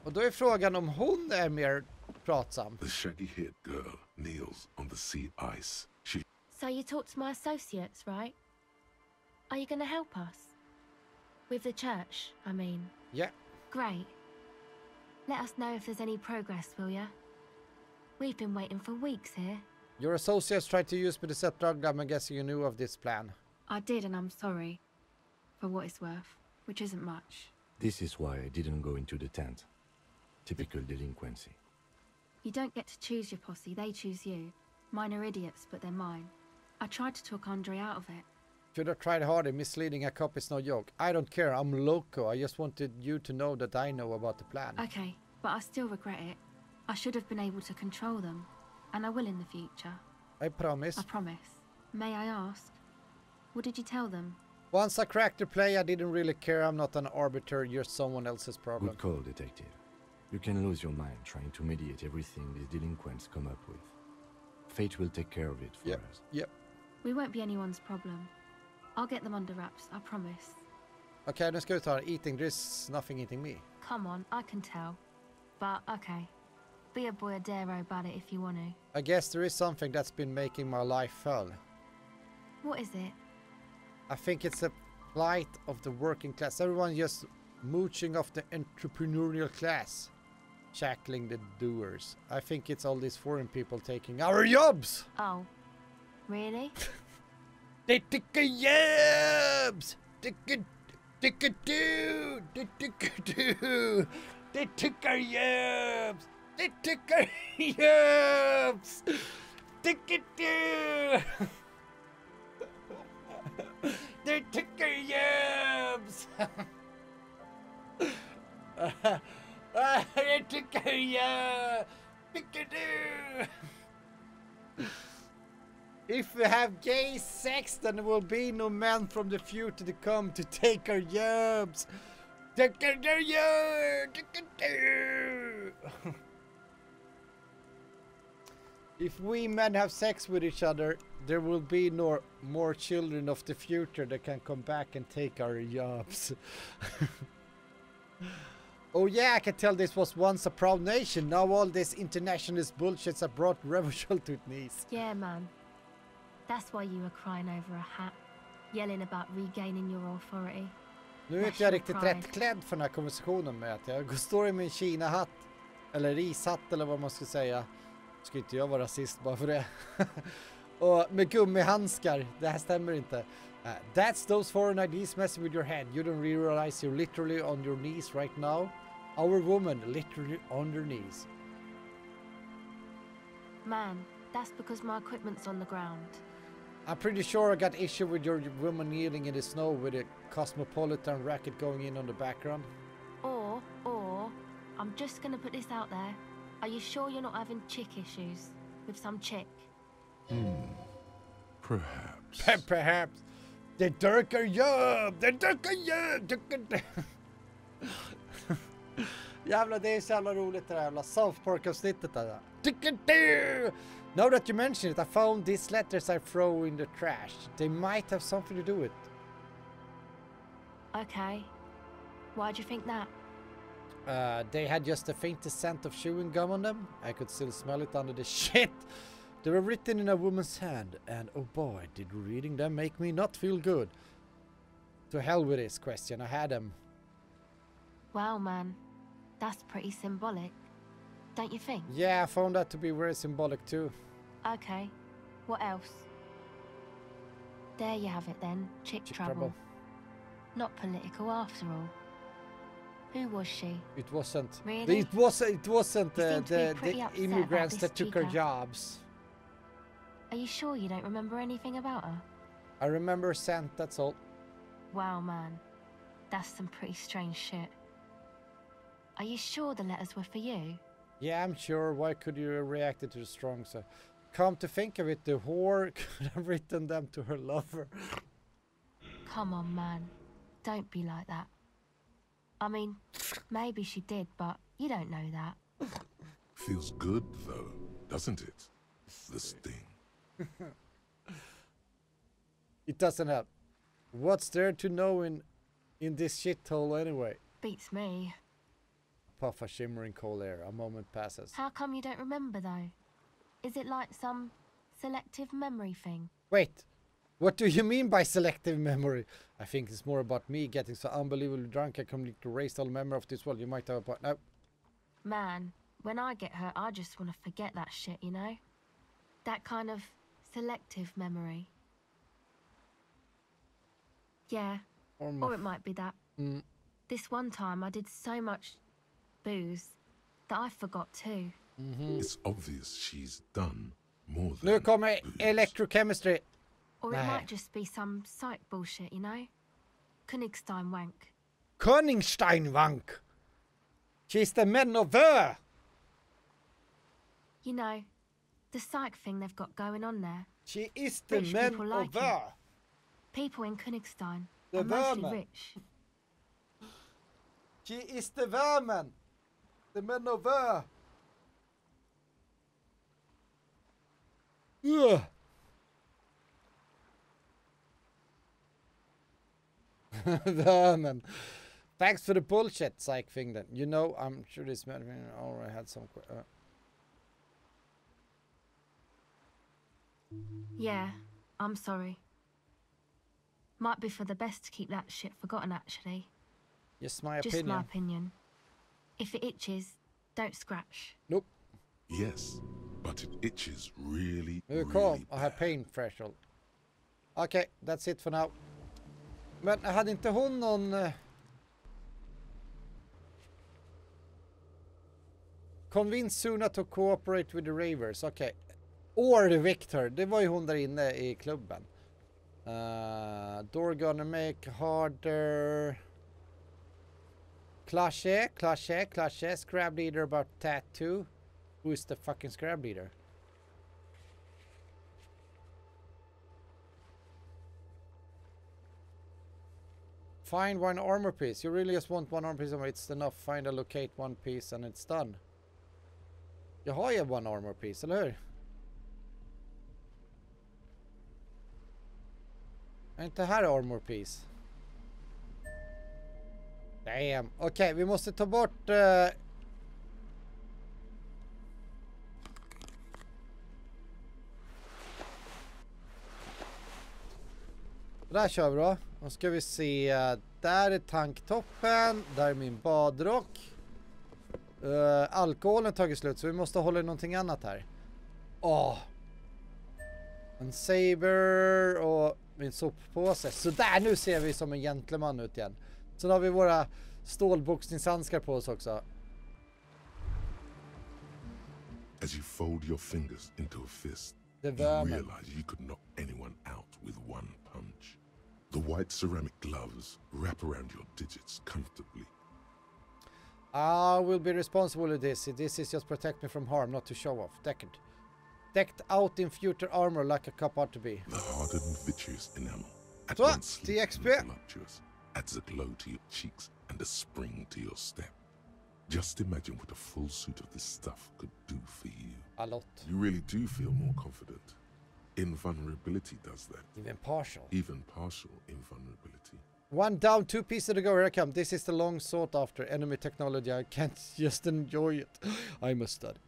Och då är frågan om hon är mer pratsam. The shaggy-haired girl kneels on the sea ice. So you talked to my associates, right? Are you going to help us? With the church, I mean. Yeah. Great. Let us know if there's any progress, will ya? We've been waiting for weeks here. Your associates tried to use me to set program. I'm guessing you knew of this plan. I did, and I'm sorry. For what it's worth, which isn't much. This is why I didn't go into the tent. Typical delinquency. You don't get to choose your posse, they choose you. Mine are idiots, but they're mine. I tried to talk Andre out of it. Should have tried harder. Misleading a cop is no joke. I don't care. I'm loco. I just wanted you to know that I know about the plan. Okay, but I still regret it. I should have been able to control them. And I will in the future. I promise. I promise. May I ask? What did you tell them? Once I cracked the play, I didn't really care. I'm not an arbiter. You're someone else's problem. Good call, detective. You can lose your mind trying to mediate everything these delinquents come up with. Fate will take care of it for us. Yep. We won't be anyone's problem. I'll get them under wraps, I promise. Okay, nu ska vi ta eating. There's nothing eating me. Come on, I can tell. But, okay. Be a boyadero about it if you want to. I guess there is something that's been making my life hell. What is it? I think it's a plight of the working class. Everyone just mooching off the entrepreneurial class. Shackling the doers. I think it's all these foreign people taking our jobs! Oh. Really? They took our jobs! They took our jobs! They took our jobs! They took our jobs! They took our jobs! They took our jobs! If we have gay sex, then there will be no men from the future to come to take our jobs. Take our jobs. If we men have sex with each other, there will be no more children of the future that can come back and take our jobs. Oh yeah, I can tell this was once a proud nation. Now all this internationalist bullshits have brought revolution to its knees. Yeah, man. That's why you were crying over a hat. Yelling about regaining your authority. Nu är inte jag riktigt rätt klädd för den här konversationen med att jag står i min Kina-hatt. Eller rishatt eller vad man ska säga. Ska inte jag vara rasist bara för det. Och med gummihandskar. Det här stämmer inte. That's those foreign ideas messing with your head. You don't realize you're literally on your knees right now. Our woman literally on their knees. Man, that's because my equipment's on the ground. I'm pretty sure I got issue with your woman kneeling in the snow with a cosmopolitan racket going in on the background. Or, I'm just gonna put this out there. Are you sure you're not having chick issues with some chick? Perhaps. Perhaps. The darker jobb! The darker jobb! Jävlar, det är så jävla roligt det där jävla South Park-avsnittet där. Now that you mention it, I found these letters I throw in the trash. They might have something to do with it. Okay. Why'd you think that? They had just the faintest scent of chewing gum on them. I could still smell it under the shit. They were written in a woman's hand, and oh boy, did reading them make me not feel good. To hell with this question, I had them. Wow, man. That's pretty symbolic. Don't you think? Yeah, I found that to be very symbolic too. Okay. What else? There you have it then. Chick trouble. Not political after all. Who was she? It wasn't. Really? It wasn't the upset immigrants about that this took her chica. jobs. Are you sure you don't remember anything about her? I remember scent, that's all. Wow, man. That's some pretty strange shit. Are you sure the letters were for you? Yeah, I'm sure. Why could you react to the strong? So, come to think of it, the whore could have written them to her lover. Come on, man. Don't be like that. I mean, maybe she did, but you don't know that. Feels good, though, doesn't it? The sting. It doesn't help. What's there to know in this shithole anyway? Beats me. puff of shimmering cold air. A moment passes. How come you don't remember, though? Is it like some selective memory thing? Wait, what do you mean by selective memory? I think it's more about me getting so unbelievably drunk I completely erased all memory of this world. You might have a point. No. Man, when I get hurt, I just want to forget that shit, you know? That kind of selective memory. Yeah, or it might be that. This one time I did so much booze that I forgot too. It's obvious she's done more than Nu kommer booze. electrochemistry. Or it Nah. might just be some psych bullshit, you know? Königstein wank. Königsteinwank. She's the men of her. You know, the psych thing they've got going on there. She is the Rich men people of like it. her. People in Königstein The are mostly vermin. rich. She is the vermin. The men of her. Ugh. Vermin. Thanks for the bullshit, psych thing then. You know, I'm sure this man already had some... Yeah, I'm sorry. Might be for the best to keep that shit forgotten, actually. Just my Just opinion. my opinion. If it itches, don't scratch. Nope. Yes, but it itches really, Nu really kom, I have bad. pain threshold. Okej, that's it for now. Men hade inte hon någon... Convince Suna to cooperate with the Ravers. Okej. Or the Victor. Det var ju hon där inne i klubben. Door gonna make harder. Clashe. Scrab leader about tattoo. Who is the fucking scrab leader? Find one armor piece. You really just want one armor piece. It's enough. Find and locate one piece and it's done. Jag har ju one armor piece, eller hur? Är inte här armor piece? Damn. Okej, vi måste ta bort... Där kör vi då. Då ska vi se. Där är tanktoppen. Där är min badrock. Alkoholen tagit slut så vi måste hålla i någonting annat här. En saber och min soppåse. Så där, nu ser vi som en gentleman ut igen. Sen har vi våra stålboxningshandskar på oss också. As you fold your fingers into a fist, The you vermin. realize you could knock anyone out with one punch. The white ceramic gloves wrap around your digits comfortably. I will be responsible for this. This is just protect me from harm, not to show off. Decked out in future armor like a cop ought to be. The hardened vitreous enamel, at What? once sleek and TXP? voluptuous, adds a glow to your cheeks and a spring to your step. Just imagine what a full suit of this stuff could do for you. A lot. You really do feel more confident. Invulnerability does that. Even partial. Even partial invulnerability. One down, 2 pieces to go. Here I come. This is the long sought after enemy technology. I can't just enjoy it. I must study.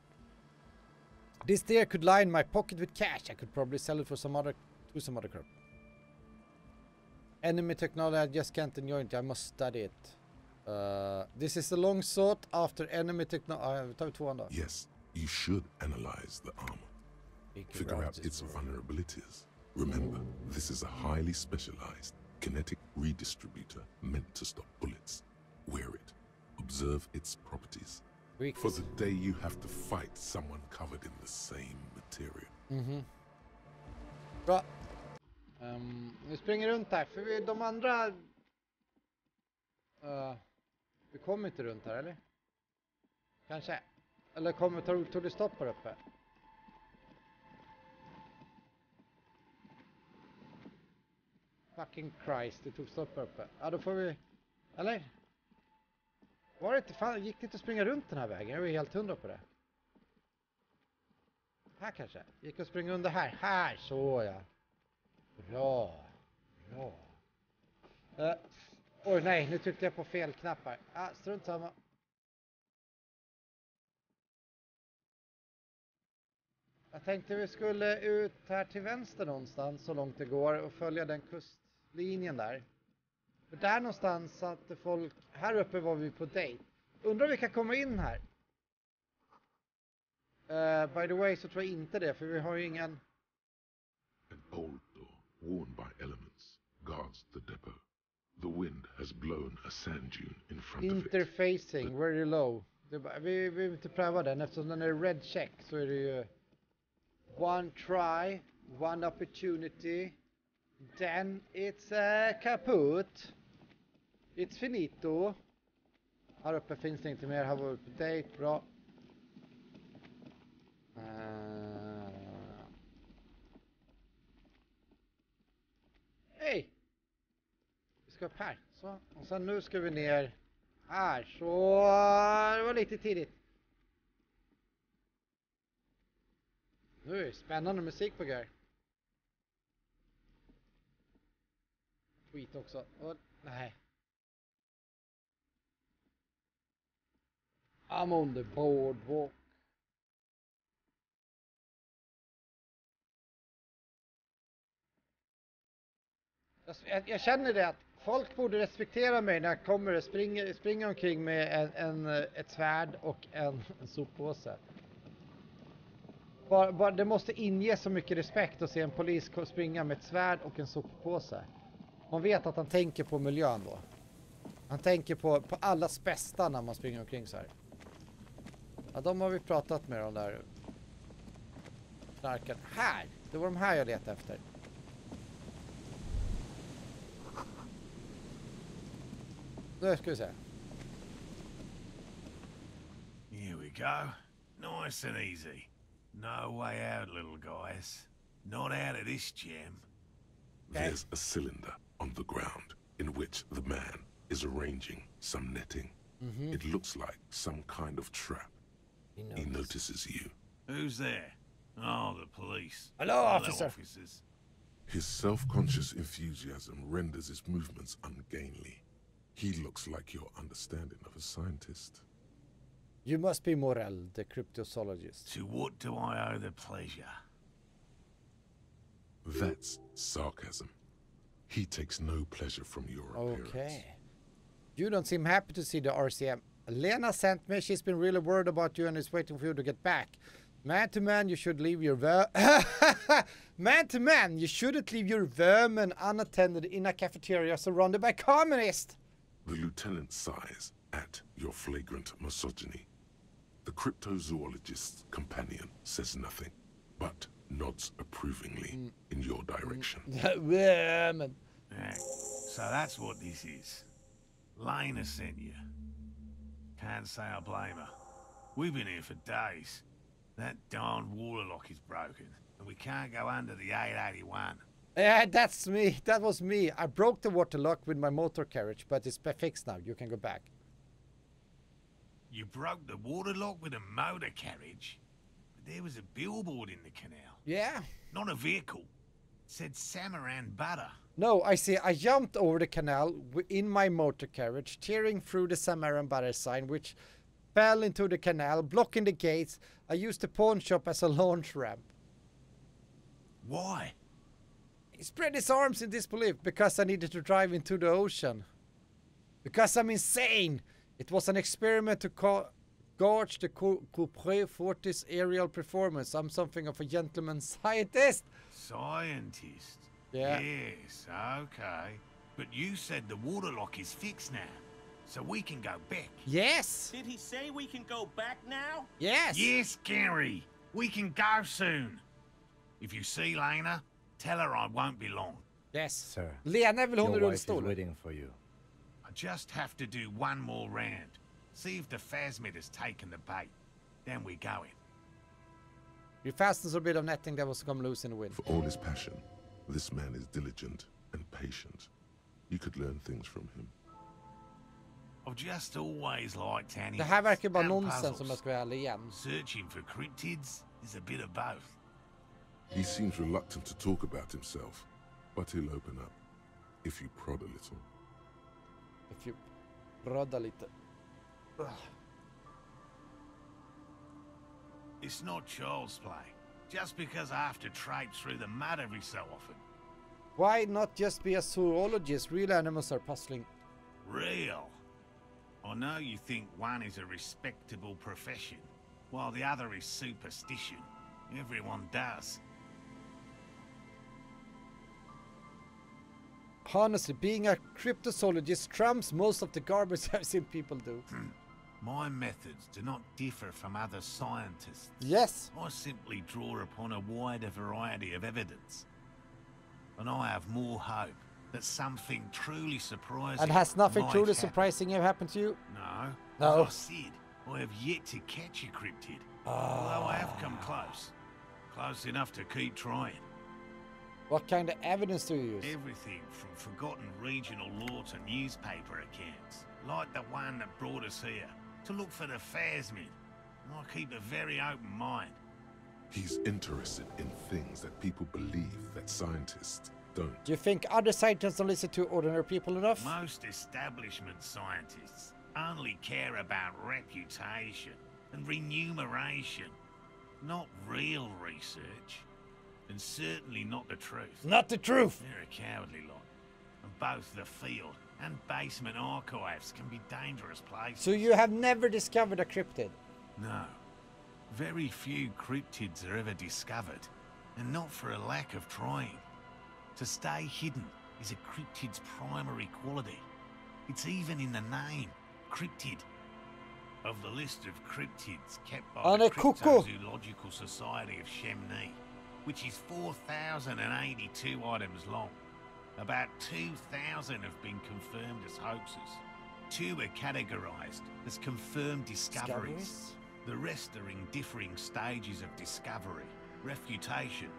This deer could line my pocket with cash. I could probably sell it for some other crop. Enemy technology. I just can't enjoy it. I must study it. This is the long sought after enemy technology. Yes, you should analyze the armor. Figure out its vulnerabilities. Remember, this is a highly specialized kinetic redistributor meant to stop bullets. Wear it. Observe its properties. For the day you have to fight someone covered in the same material. Bra. Vi springer runt här, för de andra... vi kommer inte runt här, eller? Kanske. Eller tog det stopp här uppe? Fucking Christ, det tog stopp här uppe. Ja, då får vi... Eller? Var det inte fan... Gick det inte att springa runt den här vägen? Jag är helt hundra på det. Här kanske. Gick att springa under här. Här, så ja. Bra. Oj nej, nu tryckte jag på fel knappar. Strunt samma. Jag tänkte vi skulle ut här till vänster någonstans så långt det går och följa den kustlinjen där. För där någonstans satt folk, här uppe var vi på dejt. Undrar om vi kan komma in här. By the way så tror jag inte det, för vi har ju ingen... An old door, worn by elements, guards the depot. The wind has blown a sand dune in front of it. Interfacing, very low. Vi vill inte pröva den, eftersom den är red check så är det ju... One try, one opportunity, then it's kaput. It's finito. Här uppe finns det inte mer, här var vi på dejt, bra. Hej! Vi ska upp här, så. Och sen nu ska vi ner här, så det var lite tidigt. Nu är det spännande musik på gång. Skit också. Och, nej. I'm on the boardwalk. Jag känner det att folk borde respektera mig när jag kommer och springer omkring med ett svärd och en soppåse. Det måste inge så mycket respekt att se en polis springa med ett svärd och en soppåse. Man vet att han tänker på miljön då. Han tänker på allas bästa när man springer omkring så här. Ja, de har vi pratat med, de där knarken. Här! Det var de här jag letade efter. Nu ska vi se. Here we go. Nice and easy. No way out, little guys. Not out of this gem. There's a cylinder on the ground in which the man is arranging some netting. It looks like some kind of trap. He notices you. Who's there? Oh, the police. Hello, officer. Officers. His self-conscious enthusiasm renders his movements ungainly. He looks like your understanding of a scientist. You must be Morel, the cryptozoologist. To what do I owe the pleasure? That's sarcasm. He takes no pleasure from your appearance. Okay. You don't seem happy to see the RCM. Lena sent me. She's been really worried about you and is waiting for you to get back. Man to man, you should leave your man to man, you shouldn't leave your vermin unattended in a cafeteria surrounded by communists. The lieutenant sighs at your flagrant misogyny. The cryptozoologist's companion says nothing, but nods approvingly in your direction. Vermin. So that's what this is. Lena sent you. Can't say I blame her. We've been here for days. That darn water lock is broken, and we can't go under the 881. Yeah, that's me. That was me. I broke the water lock with my motor carriage, but it's fixed now. You can go back. You broke the water lock with a motor carriage? But there was a billboard in the canal. Yeah. Not a vehicle. It said Samaran Butter. No, I see. I jumped over the canal in my motor carriage, tearing through the Samaran Butter sign, which fell into the canal, blocking the gates. I used the pawn shop as a launch ramp. Why? He spread his arms in disbelief because I needed to drive into the ocean. Because I'm insane. It was an experiment to gauge the Coupre Fortis aerial performance. I'm something of a gentleman scientist. Scientist? Yeah. Yes, okay. But you said the water lock is fixed now, so we can go back. Yes. Did he say we can go back now? Yes. Yes, Gary. We can go soon. If you see Lena, tell her I won't be long. Yes. Sir, Lena vill hon i your wife is rullstol. waiting for you. I just have to do one more round. See if the phasmid has taken the bait. Then we go in. You fastens a bit of netting that was come loose in the wind. For all his passion, this man is diligent and patient. You could learn things from him. I've just always liked animals Det här verkar bara and nonsens puzzles. om jag ska vara ärlig igen. Searching for cryptids is a bit of both. He seems reluctant to talk about himself, but he'll open up if you prod a little. If you rodda lite. It's not child's play. just because I have to traipse through the mud every so often. Why not just be a zoologist? Real animals are puzzling. Real? I know you think one is a respectable profession, while the other is superstition. Everyone does. Honestly, being a cryptozoologist trumps most of the garbage I've seen people do. My methods do not differ from other scientists. Yes. I simply draw upon a wider variety of evidence. And I have more hope that something truly surprising. And has nothing might truly happen. surprising ever happened to you? No. No. As I said, I have yet to catch a cryptid. Although I have come close. Close enough to keep trying. What kind of evidence do you use? Everything from forgotten regional lore to newspaper accounts, like the one that brought us here, to look for the fairsmen. I keep a very open mind. He's interested in things that people believe that scientists don't. Do you think other scientists don't listen to ordinary people enough? Most establishment scientists only care about reputation and remuneration, not real research. And certainly not the truth. Not the truth! They're a cowardly lot. And both the field and basement archives can be dangerous places. So you have never discovered a cryptid? No. Very few cryptids are ever discovered. And not for a lack of trying. To stay hidden is a cryptid's primary quality. It's even in the name, cryptid. Of the list of cryptids kept by the Cryptozoological Society of Chemney, which is 4,082 items long. About 2,000 have been confirmed as hoaxes. 2 are categorized as confirmed discoveries. The rest are in differing stages of discovery, refutation,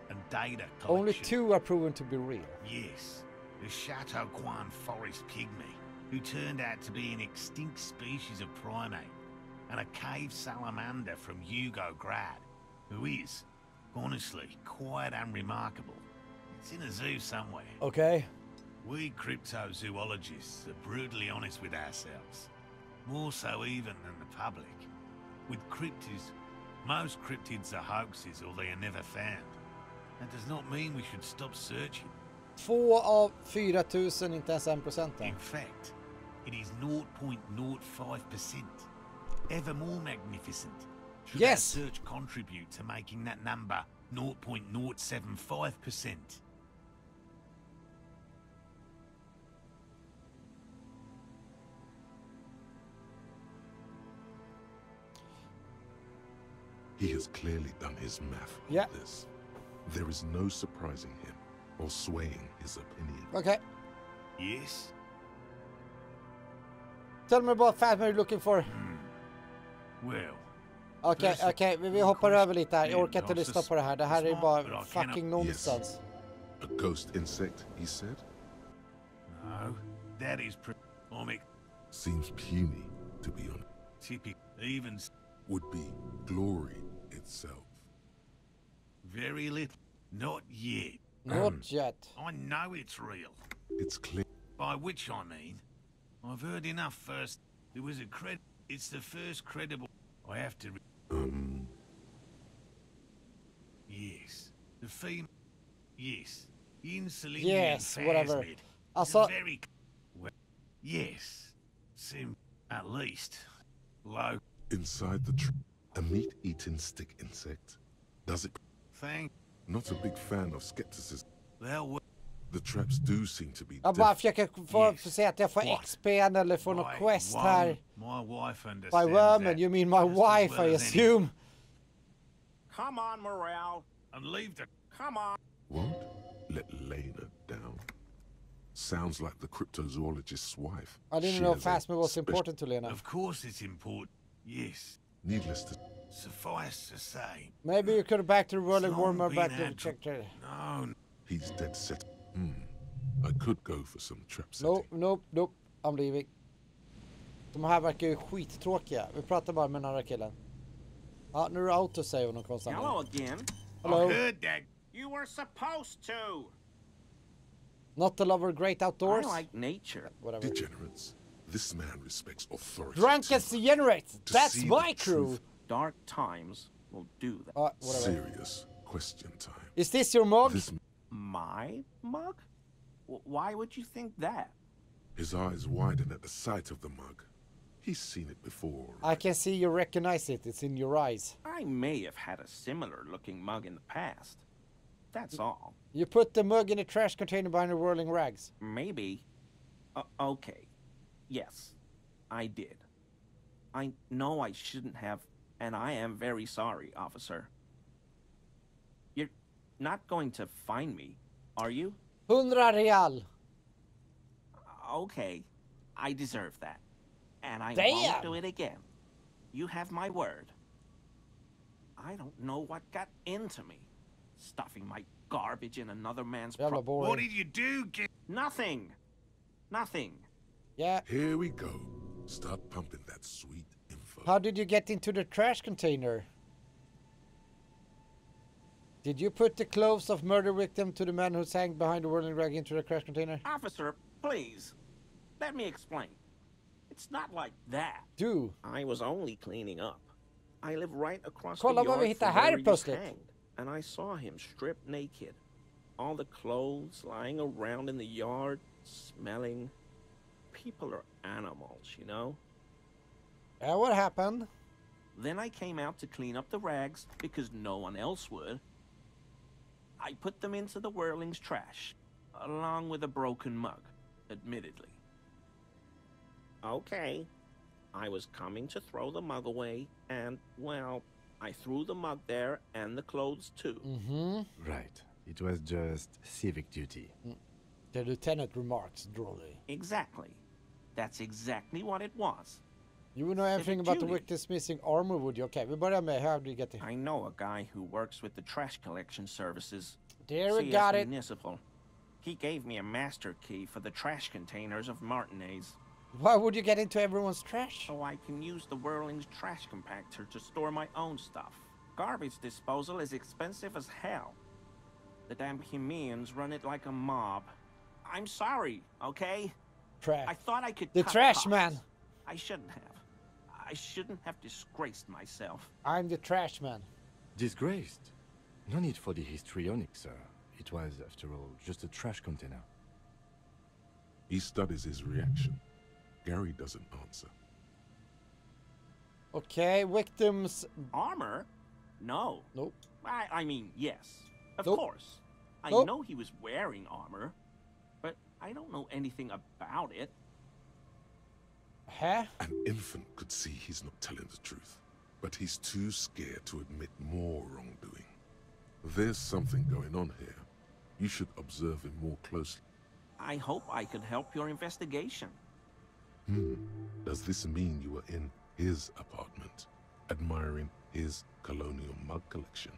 and data collection. Only 2 are proven to be real. Yes, the Chateau Quan forest pygmy, who turned out to be an extinct species of primate, and a cave salamander from Yugograd, who is, honestly, quite unremarkable. It's in a zoo somewhere. Okay. We cryptozoologists are brutally honest with ourselves. More so even than the public. With cryptids, most cryptids are hoaxes or they are never found. That does not mean we should stop searching. 2 av 4,000, inte ens 1%. In fact, it is 0.05%. Ever more magnificent. Should our search contribute to making that number 0.075%? He has clearly done his math on this. There is no surprising him or swaying his opinion. Okay. Yes. Tell me about Fatman you're looking for. Well. Okej, vi hoppar över lite här. Jag orkar inte lyssna på det här. Det här är bara fucking nonsens. A ghost insect, he said? No, that is seems puny, to be honest. Typical, even would be glory itself. Very little. Not yet. Not yet. I know it's real. It's clear. By which I mean, I've heard enough first. It was a it's the first credible. I have to. Yes. The female. Yes. Insulin. Yes, whatever. Also. Very. Well, yes. At least. Low. Inside the a meat-eating stick insect. Does it? Not a big fan of skepticism. The traps do seem to be. Jag bara försöker få se att jag får XP eller får något quest här. By woman, you mean my wife, I assume. Come on, Morale. And leave the. Come on. Won't let Lena down. Sounds like the cryptozoologist's wife. I didn't know Phasma was important to Lena. Of course it's important. Yes. Needless to suffice to say. Maybe you could back to the rolling warmer back to the checker. No. He's dead set. I could go for some trap setting. Nope. I'm leaving. De här verkar ju skittråkiga. Vi pratar bara med den andra killen. Ja, nu är det autosave någon konstant. Hello again. Hello. I heard that. You were supposed to. Not a lover great outdoors. I like nature. Whatever. Degenerates. This man respects authority. Drunkest degenerates. That's my crew. Dark times will do that. Whatever. Serious. question time. Is this your mug? This My mug? Why would you think that? His eyes widen at the sight of the mug. He's seen it before. I can see you recognize it. It's in your eyes. I may have had a similar looking mug in the past. That's all. You put the mug in a trash container behind the whirling rags. Maybe. Okay. Yes, I did. I know I shouldn't have, and I am very sorry, officer. You're not going to find me, are you? 100 real. Okay, I deserve that. And I Damn. won't do it again. You have my word. I don't know what got into me. Stuffing my garbage in another man's Jävla boring. What did you do? Nothing. Nothing. Yeah. Here we go. Start pumping that sweet info. How did you get into the trash container? Did you put the clothes of murder victim to the man who sank behind the whirling rag into the trash container? Officer, please. Let me explain. It's not like that. Du. I was only cleaning up. I live right across Kolla the vad vi yard hittar from här where he was plötsligt. hanged, and I saw him stripped naked. All the clothes lying around in the yard, smelling. People are animals, you know? Yeah, what happened? Then I came out to clean up the rags because no one else would. I put them into the whirling's trash, along with a broken mug, admittedly. Okay. I was coming to throw the mug away, and, well, I threw the mug there and the clothes too. Mm-hmm. Right. It was just civic duty. The lieutenant remarks drolly. Exactly. That's exactly what it was. You would know everything Civic about the duty. victim's missing armor, would you? Okay, vi börjar med how do you get it? I know a guy who works with the trash collection services. There we CS got it. Municipal. He gave me a master key for the trash containers of Martinez, Why would you get into everyone's trash? so I can use the Whirling's trash compactor to store my own stuff. Garbage disposal is expensive as hell. The damn Bohemians run it like a mob. I'm sorry, okay? I Trash. thought I could The cut trash costs. man. I shouldn't have. I shouldn't have disgraced myself. I'm the trash man. Disgraced? No need for the histrionic, sir. It was, after all, just a trash container. He studies his reaction. Gary doesn't answer. Okay, victims. Armor? No. Nope. I mean, yes. Of Nope. course. I Nope. know he was wearing armor, but I don't know anything about it. Huh? An infant could see he's not telling the truth, but he's too scared to admit more wrongdoing. There's something going on here. You should observe him more closely. I hope I could help your investigation. Does this mean you were in his apartment, admiring his colonial mug collection?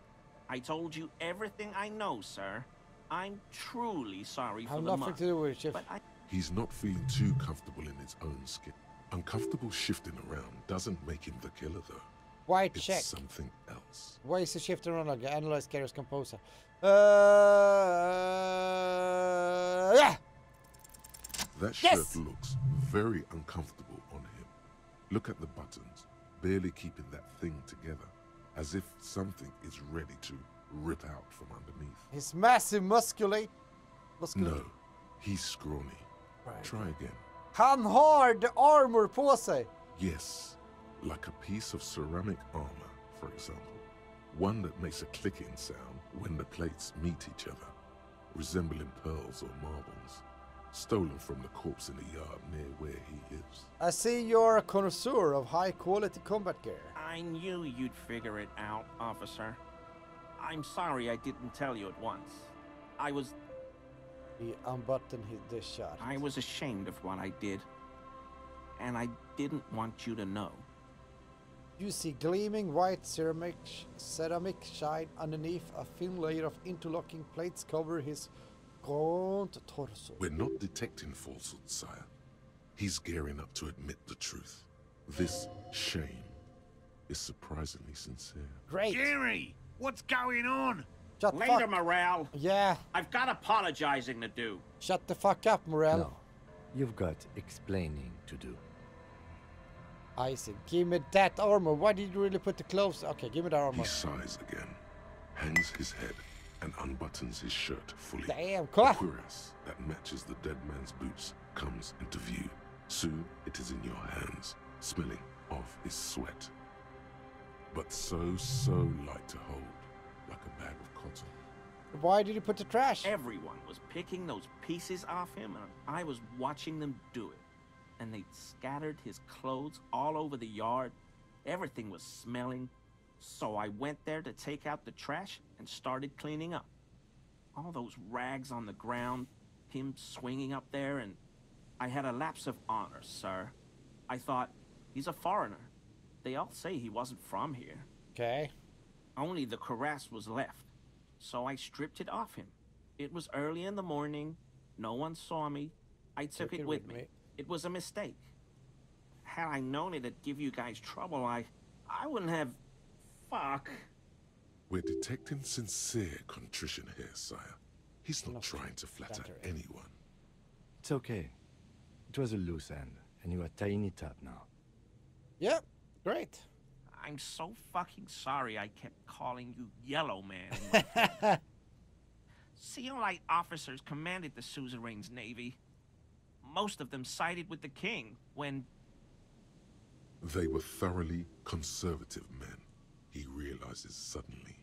I told you everything I know, sir. I'm truly sorry for Have the nothing mug. to do with it, Chief. But I... He's not feeling too comfortable in his own skin. Uncomfortable shifting around doesn't make him the killer, though. White It's check. something else. Why is he shifting around like analyze carrier's composer? Yeah! That Yes! shirt looks very uncomfortable on him. Look at the buttons, barely keeping that thing together, as if something is ready to rip out from underneath. His massive musculate. No, he's scrawny. Right. Try again. Han har the armor på sig. Yes, like a piece of ceramic armor, for example. One that makes a clicking sound when the plates meet each other, resembling pearls or marbles, stolen from the corpse in the yard near where he lives. I see you're a connoisseur of high quality combat gear. I knew you'd figure it out, officer. I'm sorry I didn't tell you at once. He unbuttoned this shirt. I was ashamed of what I did. And I didn't want you to know. You see gleaming white ceramic shine underneath a thin layer of interlocking plates cover his gaunt torso. We're not detecting falsehood, sire. He's gearing up to admit the truth. This shame is surprisingly sincere. Great. Gary, what's going on? Shut the Later, fuck. Morale. Yeah. I've got apologizing to do. Shut the fuck up, Morel. No. You've got explaining to do. I see. Give me that armor. Why did you really put the clothes? Okay, give me that armor. He sighs again. hangs his head, and unbuttons his shirt fully. Damn, A cool. cuirass that matches the dead man's boots comes into view. Soon it is in your hands, smelling of his sweat. But so light to hold, like a bag of cotton. Why did you put the trash? Everyone was picking those pieces off him, and I was watching them do it. And they'd scattered his clothes all over the yard. Everything was smelling. So I went there to take out the trash and started cleaning up. All those rags on the ground, him swinging up there, and I had a lapse of honor, sir. I thought, he's a foreigner. They all say he wasn't from here. Okay. Only the cuirass was left, so I stripped it off him. It was early in the morning. No one saw me. I took it with me. It was a mistake. Had I known it'd give you guys trouble, I wouldn't have... Fuck. We're detecting sincere contrition here, sire. He's not trying to flatter anyone. It's okay. It was a loose end, and you are tying it up now. Yep, great. I'm so fucking sorry I kept calling you Yellow Man. Seal Light officers commanded the suzerain's navy. Most of them sided with the king when... They were thoroughly conservative men, he realizes suddenly.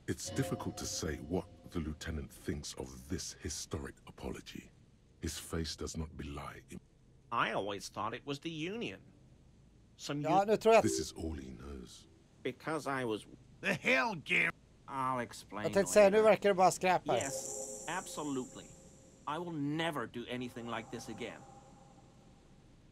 It's difficult to say what the lieutenant thinks of this historic apology. His face does not belie him. I always thought it was the Union. Ja, nu tror jag... This is all he knows. Because I was... The hell, Gary? I'll explain Jag tänkte säga, nu verkar det bara skräpa. Yes, absolutely. I will never do anything like this again.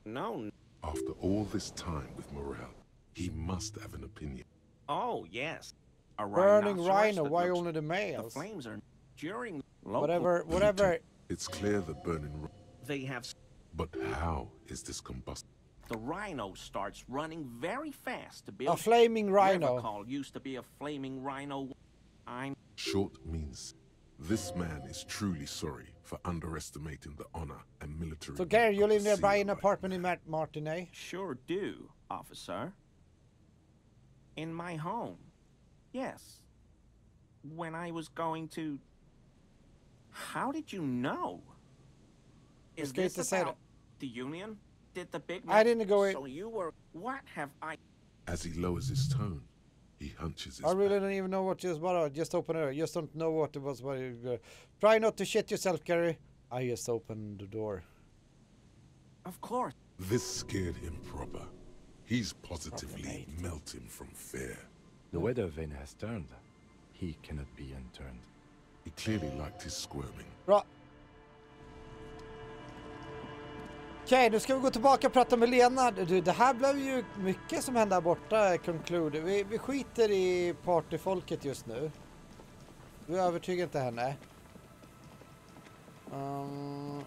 No. After all this time with Morel, he must have an opinion. Oh, yes. A Burning rhinoceros rhino, that why looks- only the The males? flames are during local... Whatever. It's clear the burning... They have... But how is this combustion? The rhino starts running very fast to A build... flaming rhino. Call used to be a flaming rhino. I'm... Short means this man is truly sorry for underestimating the honor and military... So Gary, you of the live nearby Seal an Light apartment man. in Martinez? Sure do, officer. In my home. Yes. When I was going to... How did you know? Is Ska this inte säga about the Union? Did the big I didn't go in. So you were... What have I... As he lowers his tone, he hunches his I really back. don't even know what just about. Just open it. Just don't know what it was. Try not to shit yourself, Gary. I just opened the door. Of course. This scared him proper. He's positively melting from fear. The weather vane has turned. He cannot be unturned. He clearly liked his squirming. Bra. Okej, nu ska vi gå tillbaka och prata med Lena. Du, det här blev ju mycket som hände där borta, conclude. Vi skiter i partyfolket just nu. Vi övertygar inte henne.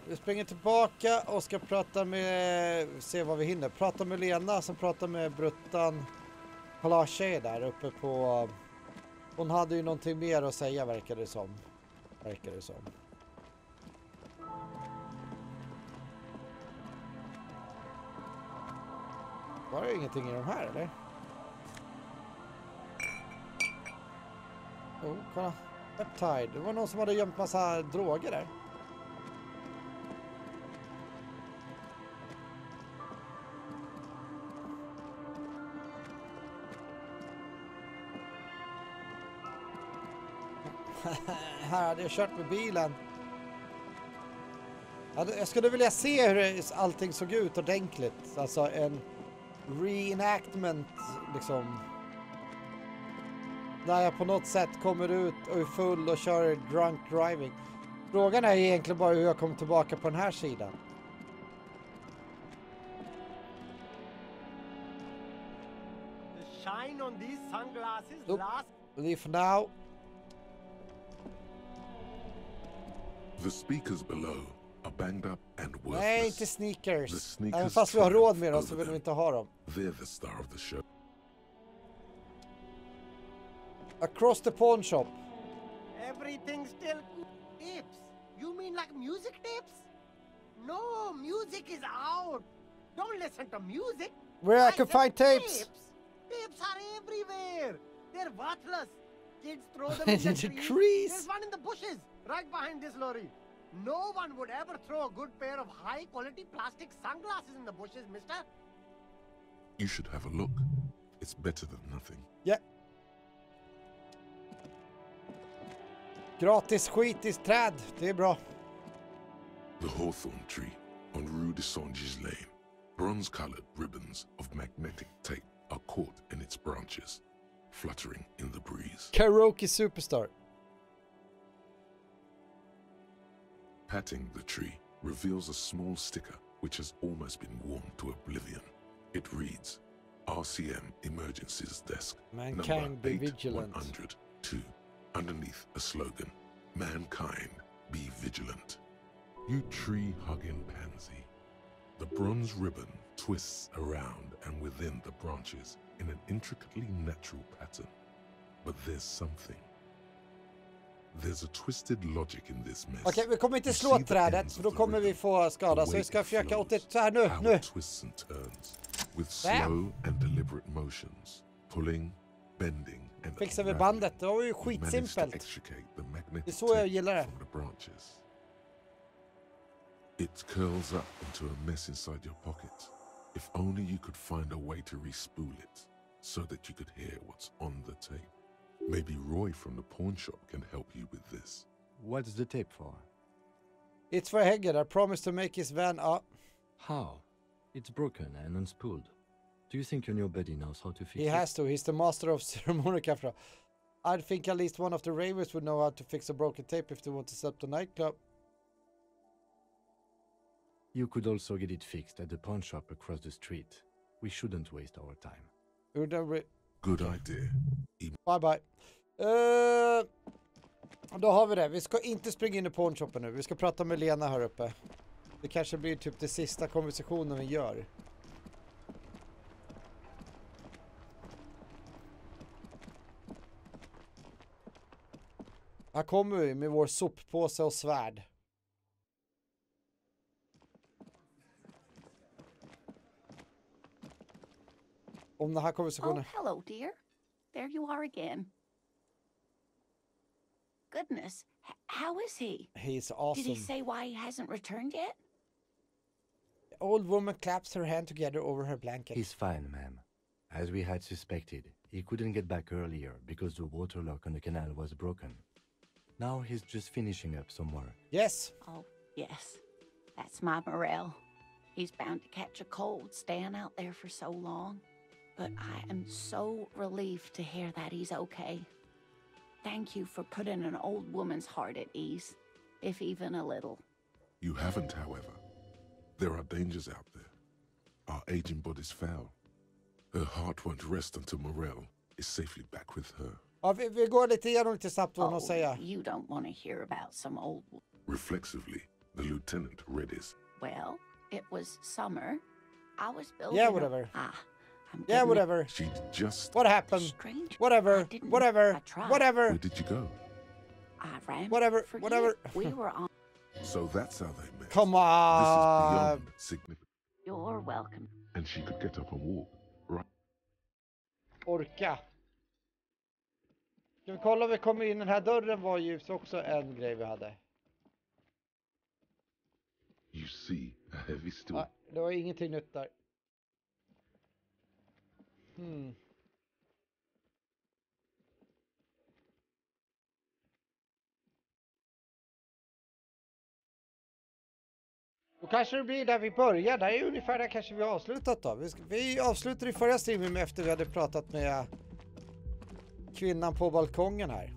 Vi springer tillbaka och ska prata med... Se vad vi hinner. Prata med Lena som pratar med Bruttan Palache där uppe på... Hon hade ju någonting mer att säga, verkar det som. Var det ingenting i de här, eller? Oh, kolla. Peptide. Det var någon som hade gömt massa droger där. Här hade jag kört med bilen. Jag skulle vilja se hur allting såg ut ordentligt. Alltså en reenactment liksom. Där jag på något sätt kommer ut och är full och kör drunk driving. Frågan är egentligen bara hur jag kommer tillbaka på den här sidan. The shine on these sunglasses Nope. last. Leave for now. The speakers below are banged up and worthless. Nej, inte The sneakers. sneakers Även fast vi har råd med dem triumph så vill over vi inte them. ha dem. They're the star of the show. Across the pawn shop. Everything still tapes. You mean like music tapes? No, music is out. Don't listen to music. Where I can said find tapes. Tapes are everywhere. They're worthless. kids throw them in the Into trees. trees. There's one in the bushes, right behind this lorry. No one would ever throw a good pair of high-quality plastic sunglasses in the bushes, mister. You should have a look. It's better than nothing. Ja. Gratis skitis-träd. Det är bra. The hawthorn tree on Rue de Songes Lane. Bronze-colored ribbons of magnetic tape are caught in its branches, fluttering in the breeze. Karaoke superstar. Patting the tree reveals a small sticker which has almost been worn to oblivion. It reads, RCM Emergencies Desk, Mankind be number vigilant. 8102. Underneath a slogan, Mankind be vigilant. You tree-hugging pansy. The bronze ribbon twists around and within the branches in an intricately natural pattern. But there's something. There's a twisted logic in this mess. Okej, vi kommer inte slå trädet för då kommer vi få skada. Så vi ska försöka åt det så här nu. Twists and turns with slow and deliberate motions, pulling, bending and Fixar vi bandet. Det var ju skitsimpelt. Det är så jag gillar det. It curls up into a mess inside your pocket. If only you could find a way to respool it so that you could hear what's on the tape. Maybe Roy from the pawn shop can help you with this. What's the tape for? It's for Hegger. I promised to make his van up. How? It's broken and unspooled. Do you think your new buddy knows how to fix it? He has to. He's the master of ceremonial capture. I think at least one of the ravers would know how to fix a broken tape if they want to set up the nightclub. You could also get it fixed at the pawn shop across the street. We shouldn't waste our time. Good idea. Bye bye. Då har vi det. Vi ska inte springa in i pawn-shoppen nu. Vi ska prata med Lena här uppe. Det kanske blir typ det sista konversationen vi gör. Här kommer vi med vår soppåse och svärd. Om den här konversationen. Oh, hello, dear. There you are again. Goodness, how is he? He's awesome. Did he say why he hasn't returned yet? The old woman claps her hand together over her blanket. He's fine, ma'am. As we had suspected, he couldn't get back earlier because the water lock on the canal was broken. Now he's just finishing up somewhere. Yes. Oh, yes. That's my Morel. He's bound to catch a cold staying out there for so long. But I am so relieved to hear that he's okay. Thank you for putting an old woman's heart at ease, if even a little. You haven't, however. There are dangers out there. Our aging body's foul. Her heart won't rest until Morel is safely back with her. Ja, vi går lite igenom lite snabbt vad hon säger. You don't want to hear about some old... Reflexively, the lieutenant read his. Well, it was summer. I was building... Yeah, whatever. Yeah, whatever. She'd just... What happened? Strange. Whatever. Whatever. Whatever. Where did you go? I ran. Whatever. For Whatever. We were on... So that's how they met. Come on. This is beyond significant. You're welcome. And she could get up and walk, right? Orka. Ska vi kolla om vi kommer in? Den här dörren var ju också en grej vi hade. You see a heavy stool. Ja, det var ingenting nytt där. Då kanske det blir där vi börjar. Där är ungefär där kanske vi har avslutat då. Vi avslutade i förra streamen efter vi hade pratat med kvinnan på balkongen här.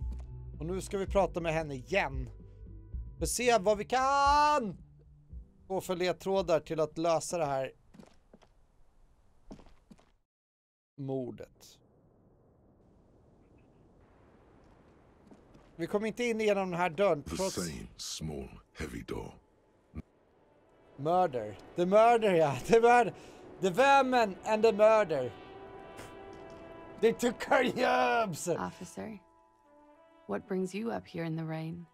Och nu ska vi prata med henne igen. För se vad vi kan få för ledtrådar till att lösa det här mordet. Vi kommer inte in genom den här dörren trots... The same small, heavy door. Murder. The murder, ja. The murder. The vermin and the murder. They took our jobs! Officer, what brings you up here in the rain?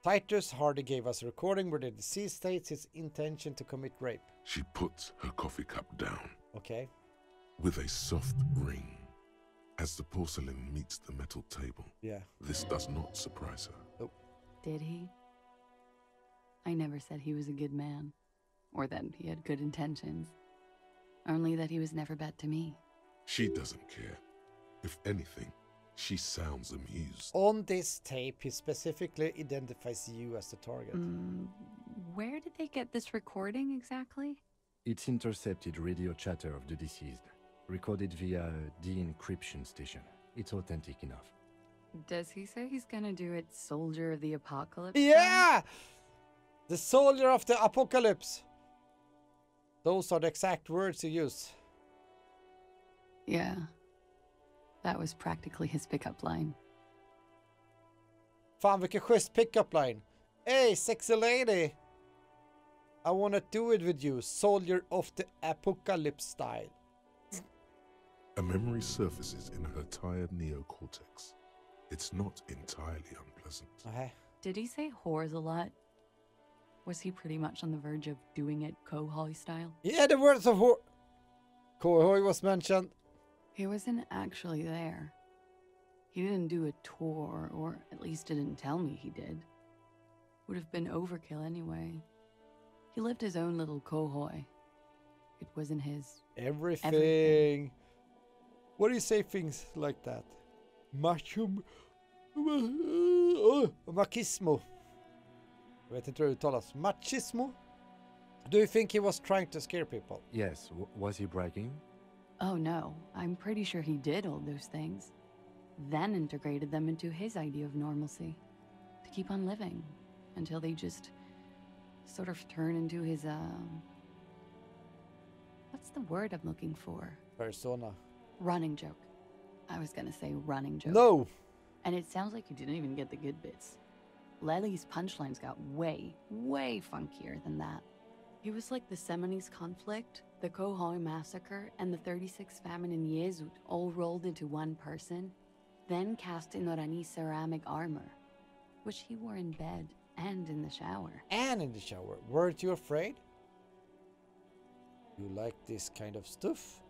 Titus Hardy gave us a recording where the deceased states his intention to commit rape. She puts her coffee cup down. Okay. With a soft ring As the porcelain meets the metal table, this does not surprise her. Did he? I never said he was a good man, or that he had good intentions. Only that he was never bad to me. She doesn't care. If anything, she sounds amused. On this tape, he specifically identifies you as the target. Where did they get this recording exactly? It's intercepted radio chatter of the deceased, recorded via a de-encryption station. It's authentic enough. Does he say he's gonna do it Soldier of the Apocalypse? Yeah! The Soldier of the Apocalypse. Those are the exact words he used. Yeah. That was practically his pickup line. Fan vilken schysst pickup line. Hey, sexy lady. I wanna do it with you. Soldier of the Apocalypse style. A memory surfaces in her tired neocortex. It's not entirely unpleasant. Did he say whores a lot? Was he pretty much on the verge of doing it Kohoi style? Yeah, the words of whore. Kohoi was mentioned. He wasn't actually there. He didn't do a tour, or at least didn't tell me he did. Would have been overkill anyway. He lived his own little Kohoi. It wasn't his. Everything. What do you say things like that? Machismo. Jag vet inte hur det uttalas. Machismo? Do you think he was trying to scare people? Yes. Was he bragging? Oh no, I'm pretty sure he did all those things. Then integrated them into his idea of normalcy. To keep on living. Until they just sort of turn into his, what's the word I'm looking for? Persona. Running joke. I was gonna say running joke. No! And it sounds like you didn't even get the good bits. Lely's punchlines got way, way funkier than that. He was like the Seminoles conflict, the Kohoi massacre, and the 36 famine in Yezut all rolled into one person, then cast in Orani ceramic armor, which he wore in bed and in the shower. And in the shower. Weren't you afraid? You like this kind of stuff?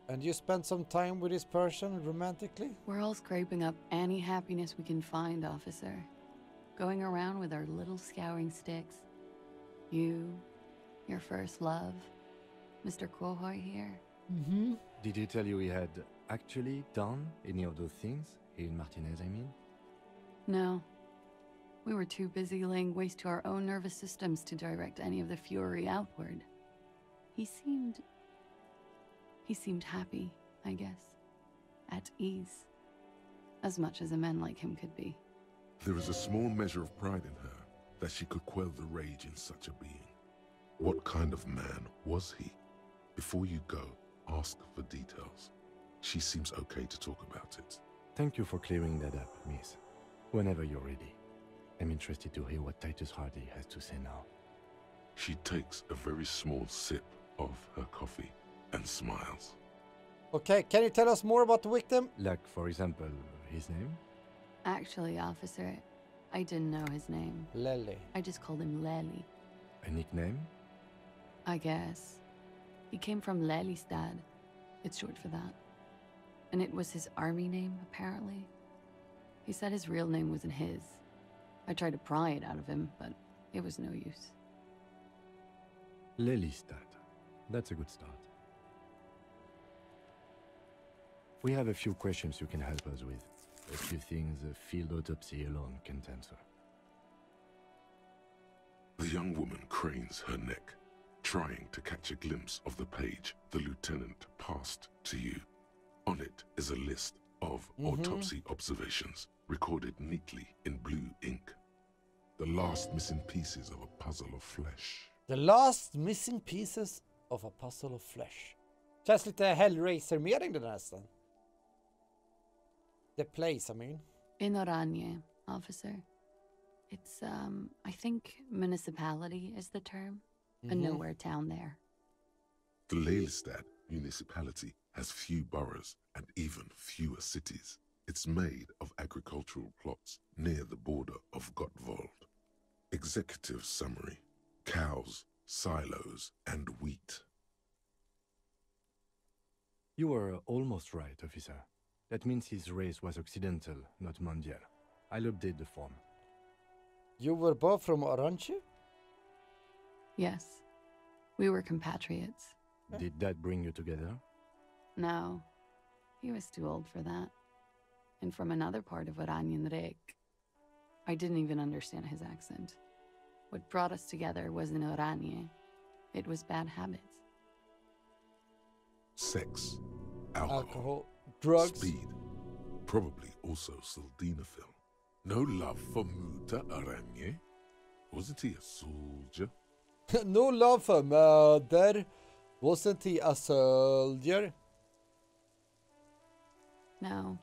And you spent some time with this person romantically? We're all scraping up any happiness we can find, officer. Going around with our little scouring sticks. You, your first love, Mr. Kohoi here. Mm-hmm. Did he tell you he had actually done any of those things? Here in Martinez, I mean? No. We were too busy laying waste to our own nervous systems to direct any of the fury outward. He seemed happy, I guess. At ease. As much as a man like him could be. There is a small measure of pride in her that she could quell the rage in such a being. What kind of man was he? Before you go, ask for details. She seems okay to talk about it. Thank you for clearing that up, miss. Whenever you're ready. I'm interested to hear what Titus Hardy has to say now. She takes a very small sip of her coffee and smiles. Okay, can you tell us more about the victim? Like, for example, his name? Actually, officer, I didn't know his name. Lely. I just called him Lely. A nickname? I guess. He came from Lelystad. It's short for that. And it was his army name, apparently. He said his real name wasn't his. I tried to pry it out of him, but it was no use. Lelystad. That's a good start. We have a few questions you can help us with. A few things a field autopsy alone can't answer. The young woman cranes her neck, trying to catch a glimpse of the page the lieutenant passed to you. On it is a list of autopsy observations, recorded neatly in blue ink. The last missing pieces of a puzzle of flesh. The last missing pieces of a puzzle of flesh. Känns lite Hellraiser-meding det nästan. The place, I mean. In Oranje, officer. It's, I think municipality is the term. A nowhere town there. The Lelystad municipality has few boroughs and even fewer cities. It's made of agricultural plots near the border of Gottwald. Executive summary: cows, silos, and wheat. You were almost right, officer. That means his race was occidental, not mondial. I'll update the form. You were both from Orange? Yes. We were compatriots. Did that bring you together? No. He was too old for that. And from another part of Oranjenrek. I didn't even understand his accent. What brought us together wasn't Oranje. It was bad habits. Sex, alcohol, drugs, speed, probably also sildenafil. No love for Muta Aranje? Wasn't he a soldier? No love for murder. Wasn't he a soldier? No.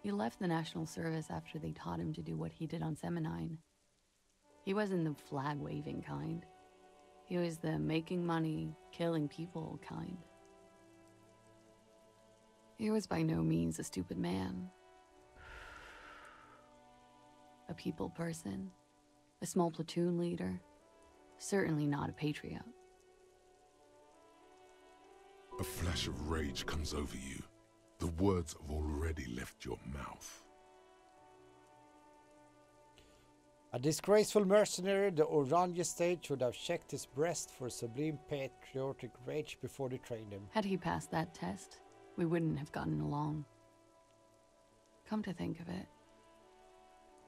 He left the National Service after they taught him to do what he did on Seminine. He wasn't the flag-waving kind. He was the making money, killing people kind. He was by no means a stupid man. A people person. A small platoon leader. Certainly not a patriot. A flash of rage comes over you. The words have already left your mouth. A disgraceful mercenary, the Oranje state should have checked his breast for sublime patriotic rage before they trained him. Had he passed that test, we wouldn't have gotten along. Come to think of it,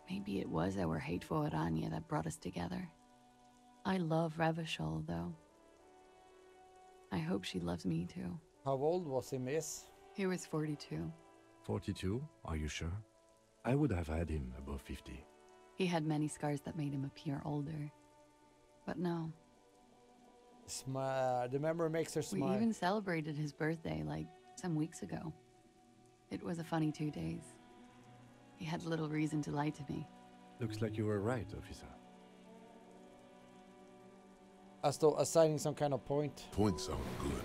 maybe it was our hate for Oranje that brought us together. I love Revachol, though. I hope she loves me too. How old was he, miss? He was 42. 42? Are you sure? I would have had him above 50. He had many scars that made him appear older. But no. Smile. The memory makes her smile. We even celebrated his birthday, like, some weeks ago. It was a funny 2 days. He had little reason to lie to me. Looks like you were right, officer. As though assigning some kind of point. Points aren't good.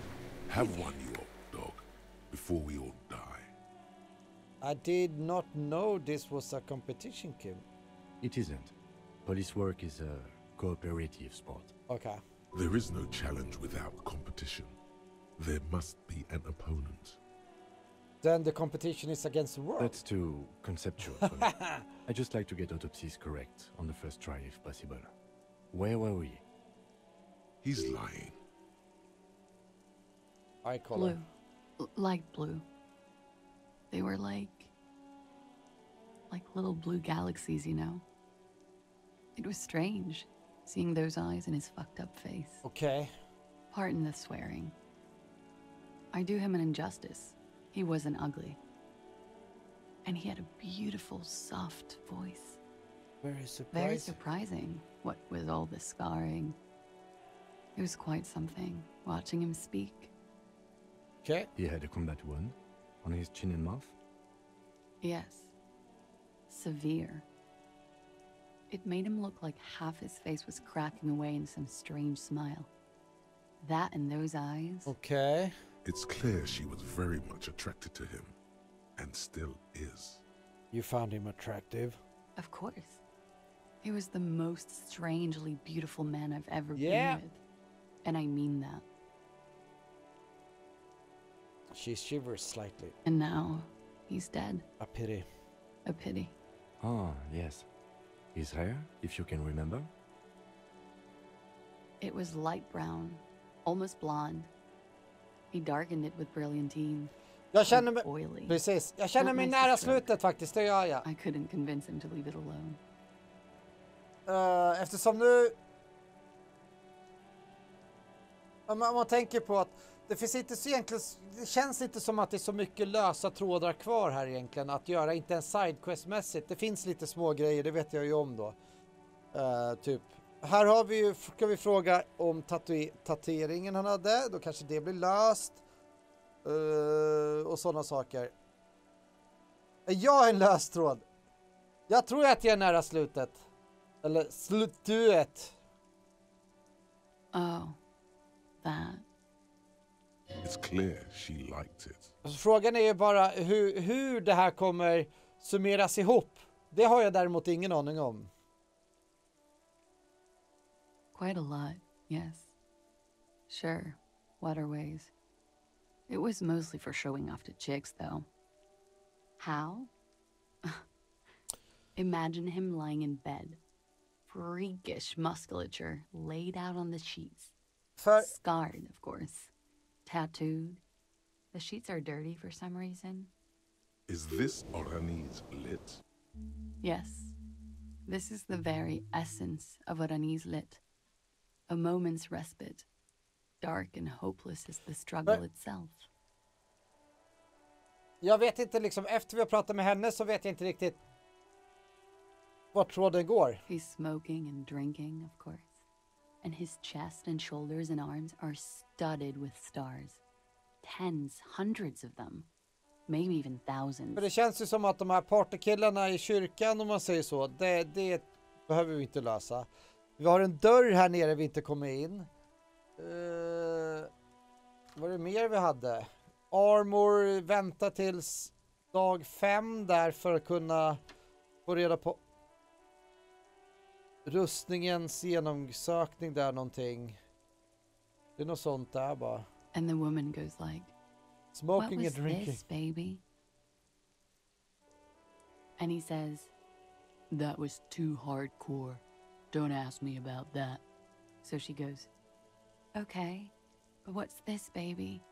Have one, you old dog, before we all die. I did not know this was a competition, Kim. It isn't. Police work is a cooperative sport. Okay. There is no challenge without competition. There must be an opponent. Then the competition is against the world. That's too conceptual for me. I just like to get autopsies correct on the first try if possible. Where were we? He's lying. Eye color. Blue. Light blue. They were like little blue galaxies, you know? It was strange, seeing those eyes in his fucked up face. Okay. Pardon the swearing. I do him an injustice. He wasn't ugly. And he had a beautiful, soft voice. Very surprising. Very surprising, what with all the scarring. It was quite something, watching him speak. Okay. He had a combat wound on his chin and mouth? Yes. Severe. It made him look like half his face was cracking away in some strange smile. That and those eyes. Okay. It's clear she was very much attracted to him, and still is. You found him attractive? Of course. He was the most strangely beautiful man I've ever Yeah. been with. And I mean that. She shivers slightly. And now, he's dead. A pity. A pity. Ah, yes. His hair, if you can remember? It was light brown, almost blonde. He darkened it with brilliantine. Jag känner mig... Oily. Precis. Jag känner mig nära slutet faktiskt, det gör jag. I couldn't convince him to leave it alone. Eftersom nu... Om man tänker på att det finns inte så egentligen... Det känns inte som att det är så mycket lösa trådar kvar här egentligen. Att göra, inte en sidequest-mässigt. Det finns lite små grejer, det vet jag ju om då. Typ... Här har vi ju, ska vi fråga om tatueringen han hade. Då kanske det blir löst. Och sådana saker. Är jag en lös tråd? Jag tror att jag är nära slutet. Eller slutet. Oh, that. It's clear she liked it. Alltså, frågan är ju bara hur det här kommer summeras ihop. Det har jag däremot ingen aning om. Quite a lot, yes. Sure, waterways. It was mostly for showing off to chicks, though. How? Imagine him lying in bed. Freakish musculature laid out on the sheets. Scarred, of course. Tattooed. The sheets are dirty for some reason. Is this Orani's lit? Yes. This is the very essence of Orani's lit. A moment's respite. Dark and hopeless as the struggle itself. Jag vet inte liksom, efter vi har pratat med henne så vet jag inte riktigt vart tråden går. He's smoking and drinking, of course. And his chest and shoulders and arms are studded with stars. Tens, hundreds of them. Maybe even thousands. För det känns ju som att de här partykillarna i kyrkan, om man säger så, det behöver vi inte lösa. Vi har en dörr här nere vi inte kommer in. Vad är det mer vi hade? Armor, vänta tills dag 5 där för att kunna få reda på rustningens genomsökning där någonting. Det är något sånt där bara. And the woman goes like, smoking "What was and drinking. this, baby?" And he says, "That was too hardcore. Don't ask me about that." So she goes, "Okay, but what's this, baby?"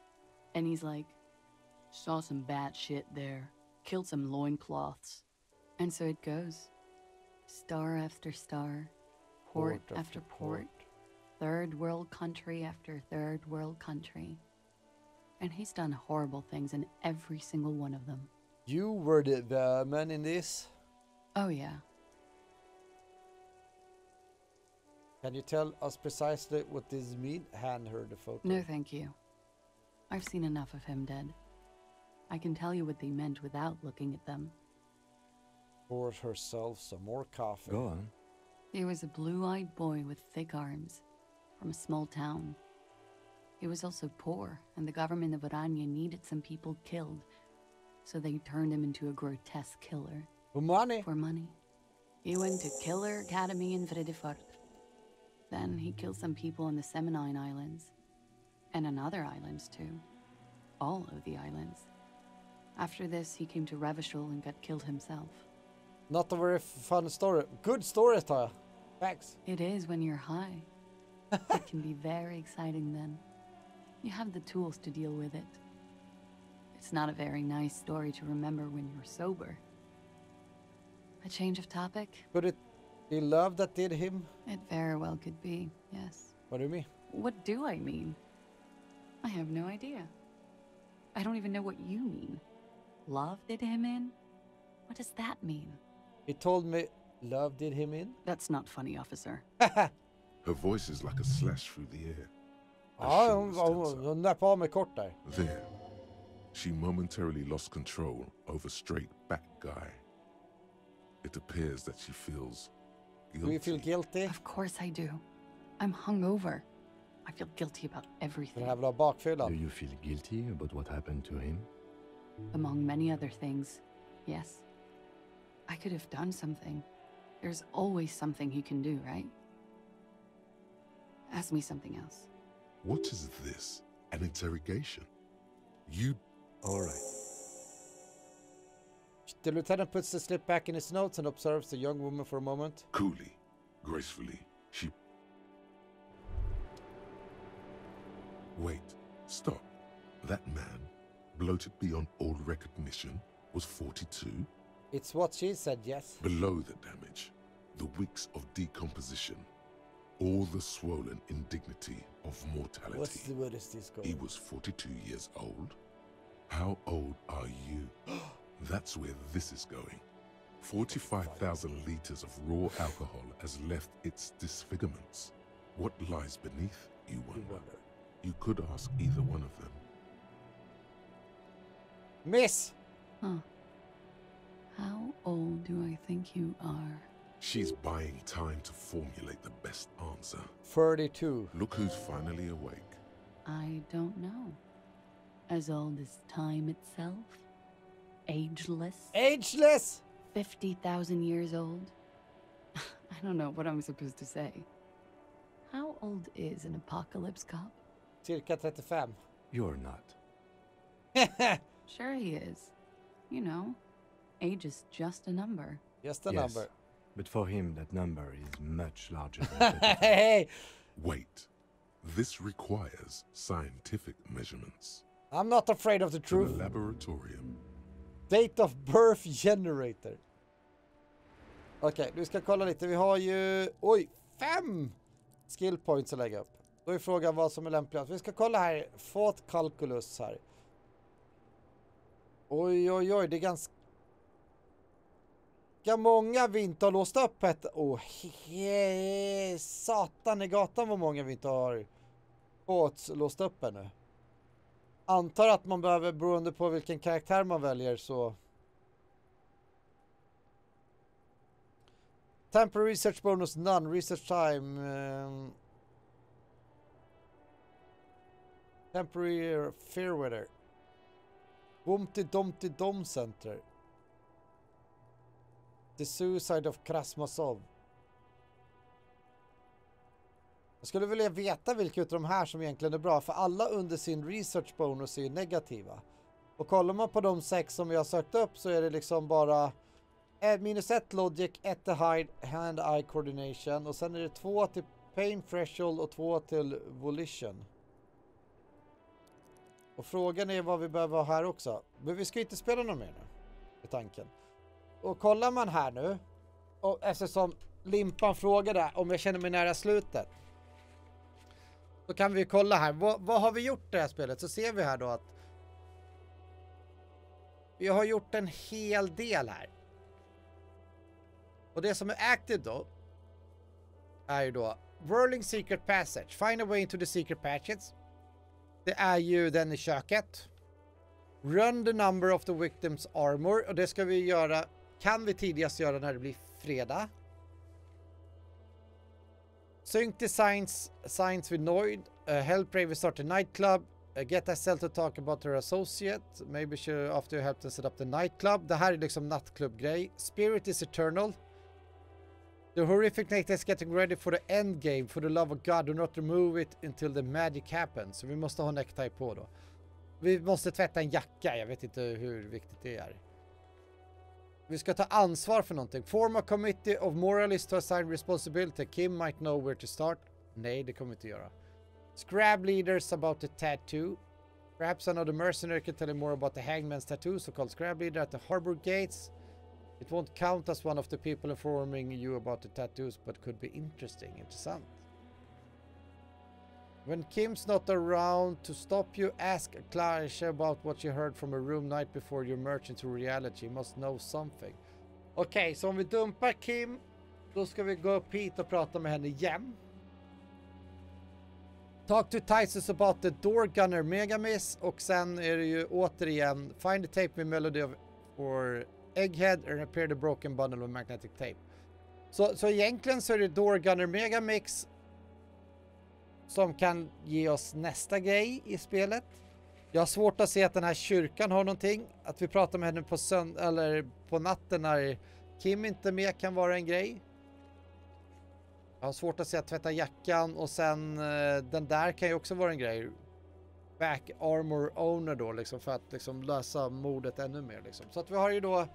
And he's like, "Saw some bad shit there. Killed some loincloths." And so it goes. Star after star. Port after port. Third world country after third world country. And he's done horrible things in every single one of them. You were the man in this? Oh yeah. Can you tell us precisely what this means? Hand her the photo. No, thank you. I've seen enough of him dead. I can tell you what they meant without looking at them. Pours herself some more coffee. Go on. He was a blue-eyed boy with thick arms, from a small town. He was also poor, and the government of Orania needed some people killed, so they turned him into a grotesque killer. For money? For money. He went to Killer Academy in Vredefort. Then he killed some people on the Semenine Islands, and on other islands too. All of the islands. After this, he came to Revachol and got killed himself. Not a very fun story. Good story, Taya. Thanks. It is when you're high. It can be very exciting then. You have the tools to deal with it. It's not a very nice story to remember when you're sober. A change of topic? Could it be love that did him? It very well could be, yes. What do you mean? What do I mean? I have no idea. I don't even know what you mean. Love did him in? What does that mean? He told me love did him in. That's not funny, officer. Her voice is like a slash through the air. Ja, hon näppade av mig kort där. There, she momentarily lost control over straight back guy. It appears that she feels guilty. Do you feel guilty? Of course I do. I'm hungover. I feel guilty about everything. Den här jävla bakfyllan. Do you feel guilty about what happened to him? Among many other things, yes. I could have done something. There's always something he can do, right? Ask me something else. What is this? An interrogation? You... All right. The lieutenant puts the slip back in his notes and observes the young woman for a moment. Coolly, gracefully, she... Wait, stop. That man, bloated beyond all recognition, was 42? It's what she said, yes. Below the damage, the weeks of decomposition, all the swollen indignity of mortality. What is this going? He was 42 years old? How old are you? That's where this is going. 45,000 liters of raw alcohol has left its disfigurements. What lies beneath, you wonder? You could ask either one of them. Miss! Huh. How old do I think you are? She's buying time to formulate the best answer. 32. Look who's finally awake. I don't know. As old as time itself? Ageless? Ageless! 50,000 years old? I don't know what I'm supposed to say. How old is an apocalypse cop? Cirka 35. You're not. Sure he is. You know, Age is just a number. Just a Yes, number. but for him that number is much larger than 35. Hey, Wait. This requires scientific measurements. I'm not afraid of the To truth. the laboratorium. Date of birth generator. Okej, vi ska kolla lite. Vi har ju... Oj, 5 skill points att lägga upp. Då är frågan vad som är lämpligast. Vi ska kolla här. Fåt calculus här. Oj, oj, oj. Det är ganska många vi inte har låst upp. Satan i gatan vad många vi inte har låst upp ännu. Antar att man behöver, beroende på vilken karaktär man väljer, så... Temporary research bonus, none. Research time. Temporary Fairweather. Bumpty Dumpty Dom Center. The Suicide of Krasmasov. Jag skulle vilja veta vilka av de här som egentligen är bra. För alla under sin research bonus är negativa. Och kollar man på de 6 som jag har sökt upp så är det liksom bara... -1 logic, 1 till hide, hand-eye coordination. Och sen är det 2 till pain threshold och 2 till volition. Och frågan är vad vi behöver ha här också. Men vi ska inte spela någon mer nu. I tanken. Och kollar man här nu. Och eftersom Limpan frågade om jag känner mig nära slutet. Då kan vi kolla här. Vad har vi gjort i det här spelet? Så ser vi här då att vi har gjort en hel del här. Och det som är active då är ju då Whirling Secret Passage. Find a way into the secret patches. Det är ju den i köket. Run the number of the victims armor. Och det ska vi göra, kan vi tidigast göra när det blir fredag. Sync the signs with Noid. Help Raven start a nightclub. Get Estelle to talk about her associate. Maybe she after you help them set up the nightclub. Det här är liksom nattklubb-grej. Spirit is eternal. The horrific night is getting ready for the end game. For the love of God, do not remove it until the magic happens. Så vi måste ha necktie på då. Vi måste tvätta en jacka. Jag vet inte hur viktigt det är. Vi ska ta ansvar för någonting. Form a committee of moralists to assign responsibility. Kim might know where to start. Nej, det kommer vi inte göra. Scrab leaders about the tattoo. Perhaps another mercenary can tell you more about the hangman's tattoo. So called Scrab leader at the harbor gates. It won't count as one of the people informing you about the tattoos, but could be interesting. Intressant. When Kim's not around to stop you, ask Clarisha about what you heard from a room night before you merge into reality. You must know something. Okej, så om vi dumpar Kim, då ska vi gå upp hit och prata med henne igen. Talk to Tysus about the door gunner megamiss. Och sen är det ju återigen find the tape with melody of or egghead and repair the broken bundle of magnetic tape. Så egentligen så är det door gunner megamix som kan ge oss nästa grej i spelet. Jag har svårt att se att den här kyrkan har någonting. Att vi pratar med henne på eller på natten när Kim inte är med kan vara en grej. Jag har svårt att se att tvätta jackan och sen den där kan ju också vara en grej. Back armor owner då liksom för att liksom lösa mordet ännu mer liksom. Så att vi har ju då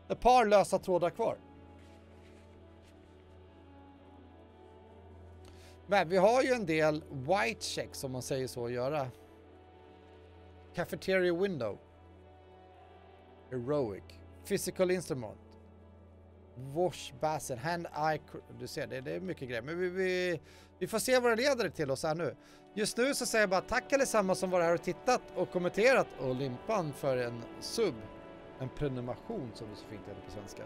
ett par lösa trådar kvar. Men vi har ju en del white checks om man säger så att göra. Cafeteria window. Heroic. Physical instrument. Wash basin. Hand eye. Du ser det är mycket grejer. Men vi får se vad det leder till oss här nu. Just nu så säger jag bara tack allesammans som var här och tittat och kommenterat och Limpan för en sub. En prenumeration som det så fint heter på svenska.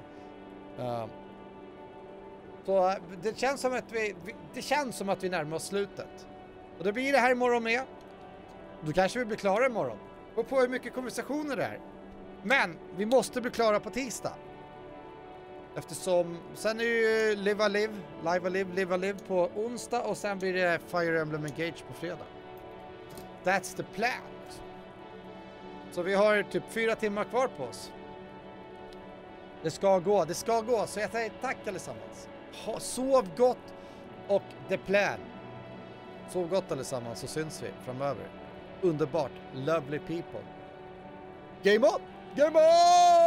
Så det känns som att vi närmar oss slutet. Och då blir det här imorgon med. Då kanske vi blir klara imorgon. Och på hur mycket konversationer det är. Men vi måste bli klara på tisdag. Eftersom sen är ju Live a Live på onsdag och sen blir det Fire Emblem Engage på fredag. That's the plan. Så vi har typ 4 timmar kvar på oss. Det ska gå. Så jag säger tack allesammans. Sov gott och the plan. Sov gott allesammans så syns vi framöver. Underbart. Lovely people. Game on! Game on!